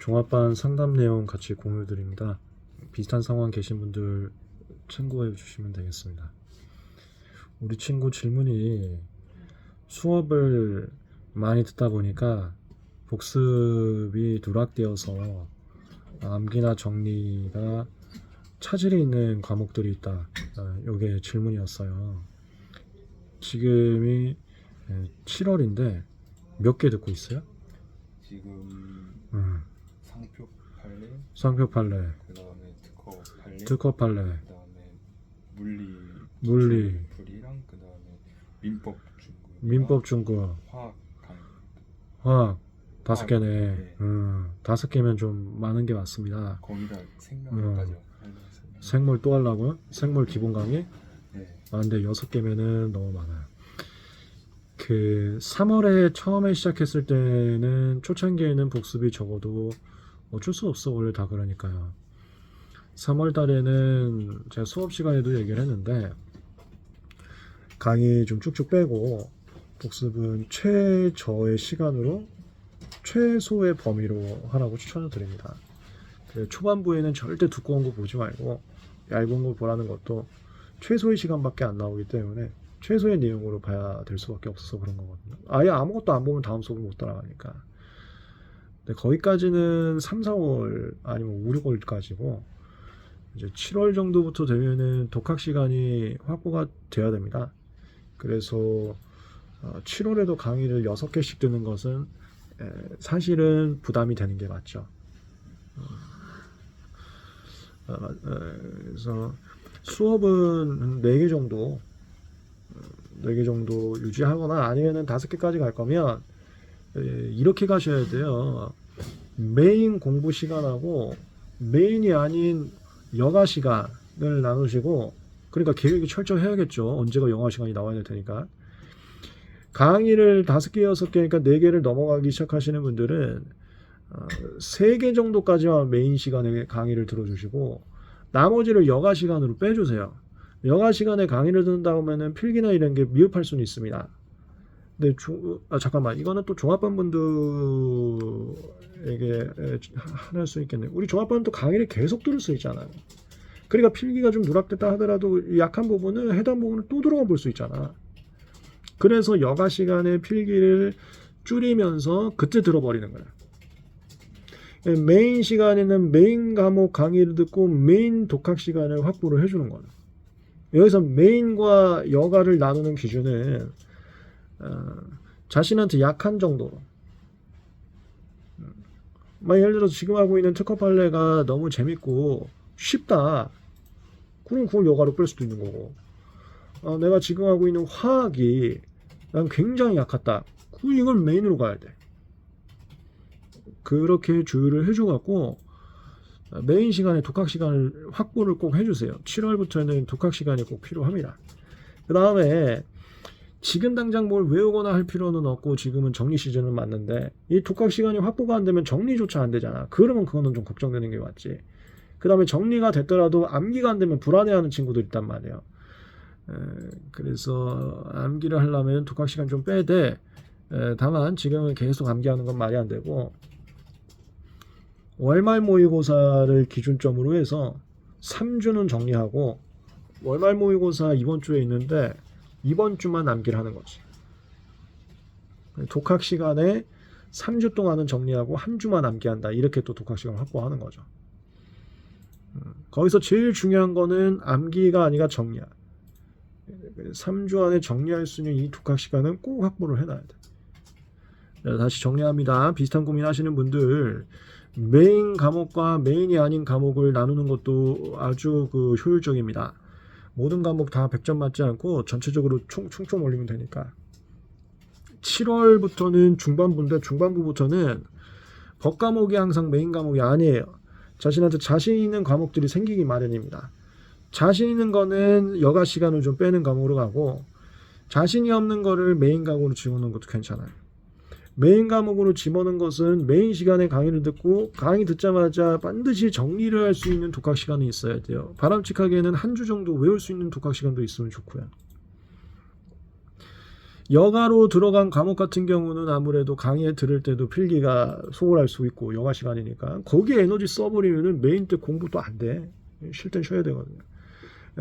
종합반 상담 내용 같이 공유 드립니다. 비슷한 상황 계신 분들 참고해 주시면 되겠습니다. 우리 친구 질문이 수업을 많이 듣다 보니까 복습이 누락되어서 암기나 정리가 차질이 있는 과목들이 있다. 이게 질문이었어요. 지금이 7월인데 몇 개 듣고 있어요? 지금 상표 판례, 상표 판례, 그다음에 특허 판례, 그다음에 물리, 풀이랑 그다음에 민법 중국, 민법 중국, 화학 강의. 화학 5개네. 네. 5개면 좀 많은 게 맞습니다. 거기다 생명까지 하려고 했어요. 생물 또 하려고요? 생물 기본 강의? 네. 근데 6개면은 너무 많아요. 3월에 처음에 시작했을 때는 초창기에는 복습이 적어도 어쩔 수 없어. 원래 다 그러니까요. 3월 달에는 제가 수업 시간에도 얘기를 했는데 강의 좀 쭉쭉 빼고 복습은 최저의 시간으로 최소의 범위로 하라고 추천을 드립니다. 초반부에는 절대 두꺼운 거 보지 말고 얇은 거 보라는 것도 최소의 시간밖에 안 나오기 때문에 최소의 내용으로 봐야 될 수밖에 없어서 그런 거거든요. 아예 아무것도 안 보면 다음 수업을 못 따라가니까. 근데 거기까지는 3, 4월 아니면 5, 6월까지고 이제 7월 정도부터 되면은 독학 시간이 확보가 돼야 됩니다. 그래서 7월에도 강의를 6개씩 듣는 것은 사실은 부담이 되는 게 맞죠. 그래서 수업은 4개 정도 유지하거나 아니면은 5개까지 갈 거면 이렇게 가셔야 돼요. 메인 공부 시간하고 메인이 아닌 여가 시간을 나누시고, 그러니까 계획이 철저해야겠죠. 언제가 영어 시간이 나와야 될 테니까. 강의를 5개, 6개니까 4개를 넘어가기 시작하시는 분들은 3개 정도까지만 메인 시간에 강의를 들어주시고 나머지를 여가 시간으로 빼주세요. 여가 시간에 강의를 듣는다 보면은 필기나 이런 게 미흡할 수는 있습니다. 근데 잠깐만, 이거는 또 종합반 분들에게 할 수 있겠네요. 우리 종합반은 또 강의를 계속 들을 수 있잖아요. 그러니까 필기가 좀 누락됐다 하더라도 약한 부분은 해당 부분을 또 들어가 볼 수 있잖아. 그래서 여가 시간에 필기를 줄이면서 그때 들어버리는 거야. 메인 시간에는 메인 과목 강의를 듣고 메인 독학 시간을 확보를 해주는 거예요. 여기서 메인과 여가를 나누는 기준은 자신한테 약한 정도로. 예를 들어서 지금 하고 있는 특허 판례가 너무 재밌고 쉽다. 그럼 그걸 여가로 뺄 수도 있는 거고. 내가 지금 하고 있는 화학이 난 굉장히 약하다. 그럼 이걸 메인으로 가야 돼. 그렇게 조율을 해줘갖고 메인 시간에 독학 시간을 확보를 꼭 해주세요. 7월부터는 독학 시간이 꼭 필요합니다. 그 다음에 지금 당장 뭘 외우거나 할 필요는 없고 지금은 정리 시즌은 맞는데 이 독학 시간이 확보가 안 되면 정리조차 안 되잖아. 그러면 그거는 좀 걱정되는 게 맞지. 그 다음에 정리가 됐더라도 암기가 안 되면 불안해하는 친구들 있단 말이에요. 그래서 암기를 하려면 독학 시간 좀 빼야 돼. 다만 지금은 계속 암기하는 건 말이 안 되고 월말 모의고사를 기준점으로 해서 3주는 정리하고 월말 모의고사 이번 주에 있는데 이번 주만 암기를 하는 거지. 독학 시간에 3주 동안은 정리하고 한 주만 암기한다. 이렇게 또 독학 시간을 확보하는 거죠. 거기서 제일 중요한 거는 암기가 아니라 정리야. 3주 안에 정리할 수 있는 이 독학 시간은 꼭 확보를 해놔야 돼. 다시 정리합니다. 비슷한 고민 하시는 분들 메인 과목과 메인이 아닌 과목을 나누는 것도 아주 효율적입니다. 모든 과목 다 100점 맞지 않고 전체적으로 총총 올리면 되니까. 7월부터는 중반부인데 중반부부터는 법 과목이 항상 메인 과목이 아니에요. 자신한테 자신 있는 과목들이 생기기 마련입니다. 자신 있는 거는 여가 시간을 좀 빼는 과목으로 가고 자신이 없는 거를 메인 과목으로 집어넣는 것도 괜찮아요. 메인 과목으로 집어넣는 것은 메인 시간에 강의를 듣고 강의 듣자마자 반드시 정리를 할 수 있는 독학 시간이 있어야 돼요. 바람직하게는 한 주 정도 외울 수 있는 독학 시간도 있으면 좋고요. 여가로 들어간 과목 같은 경우는 아무래도 강의에 들을 때도 필기가 소홀할 수 있고 여가 시간이니까 거기에 에너지 써버리면은 메인 때 공부도 안 돼. 쉴 땐 쉬어야 되거든요.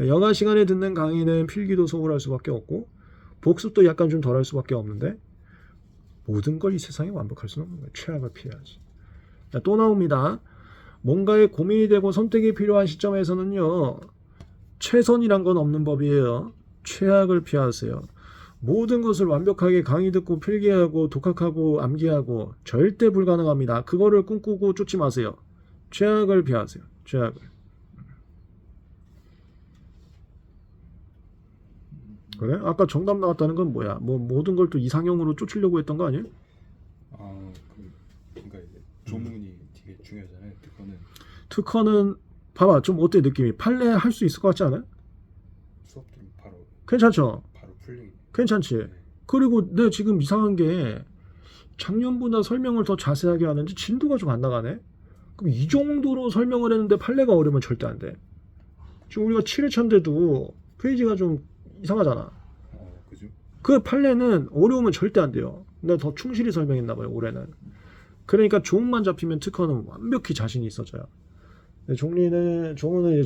여가 시간에 듣는 강의는 필기도 소홀할 수밖에 없고 복습도 약간 좀 덜 할 수밖에 없는데 모든 걸 이 세상에 완벽할 수는 없는 거예요. 최악을 피해야지. 자, 또 나옵니다. 뭔가에 고민이 되고 선택이 필요한 시점에서는요. 최선이란 건 없는 법이에요. 최악을 피하세요. 모든 것을 완벽하게 강의 듣고 필기하고 독학하고 암기하고 절대 불가능합니다. 그거를 꿈꾸고 쫓지 마세요. 최악을 피하세요. 최악을. 그래? 아까 정답 나왔다는 건 뭐야? 뭐 모든 걸 또 이상형으로 쫓으려고 했던 거 아니에요? 그러니까 이제 조문이 되게 중요하잖아요. 특허는 봐봐 좀 어때 느낌이? 판례 할 수 있을 것 같지 않아요? 수업 들으면 괜찮죠? 바로 풀리기. 괜찮지? 네. 그리고 내가 지금 이상한 게 작년보다 설명을 더 자세하게 하는지 진도가 좀 안 나가네? 그럼 이 정도로 설명을 했는데 판례가 어려우면 절대 안 돼. 지금 우리가 7회차인데도 페이지가 좀 이상하잖아. 그죠? 그 판례는 어려우면 절대 안 돼요. 내가 더 충실히 설명했나 봐요, 올해는. 그러니까 조문만 잡히면 특허는 완벽히 자신이 있어져요. 종문은 이제